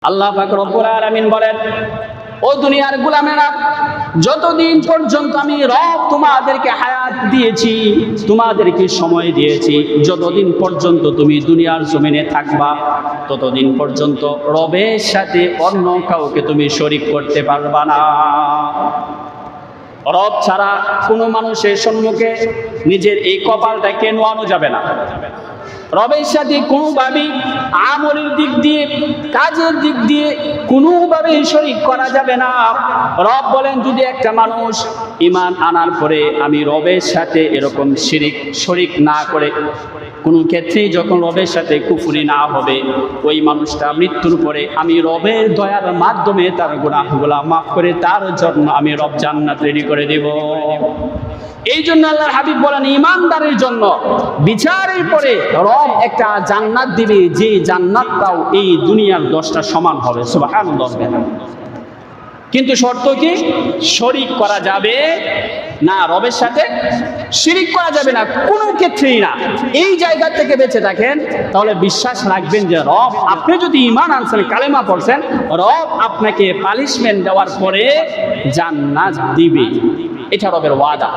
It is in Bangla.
আল্লাহ পাক রব্বুল আলামিন বলেন, ও দুনিয়ার গোলামেরা, যতদিন পর্যন্ত আমি রব তোমাদেরকে হায়াত দিয়েছি, তোমাদেরকে সময় দিয়েছি, যতদিন পর্যন্ত তুমি দুনিয়ার জমিনে থাকবা, ততদিন পর্যন্ত রবের সাথে অন্য কাউকে তুমি শরীক করতে পারবা না। রব ছাড়া কোনো মানুষের সম্মুখে নিজের এই কপালটাকে নোয়ানো যাবে না। রবের সাথে কোনোভাবেই আমলের দিক দিয়ে, কাজের দিক দিয়ে কোনোভাবেই শরীক করা যাবে না। রব বলেন, যদি একটা মানুষ ঈমান আনার পরে আমি রবের সাথে এরকম শরীক না করে কোনো ক্ষেত্রেই যখন রবের সাথে কুফরি না হবে, ওই মানুষটা মৃত্যুর পরে আমি রবের দয়ার মাধ্যমে তার গুনাহগুলা মাফ করে তার জন্য আমি রব জান্নাত রেডি করে দেব। এই জন্য আল্লাহর হাবিব বলেন, ঈমানদারের জন্য বিচারের পরে রব একটা জান্নাত দিবে, যে জান্নাতটাও এই দুনিয়ার 10টা সমান হবে। সুবহানাল্লাহ। কিন্তু শর্ত কি? শরীক করা যাবে না, রবের সাথে শিরিক করা যাবে না, কোনো ক্ষেত্রেই না। এই জায়গা থেকে বেঁচে থাকেন, তাহলে বিশ্বাস রাখবেন যে রব, আপনি যদি ঈমান আনছেন, কালেমা পড়ছেন, রব আপনাকে পানিশমেন্ট দেওয়ার পরে জান্নাত দিবে। এটা রবের ওয়াদা।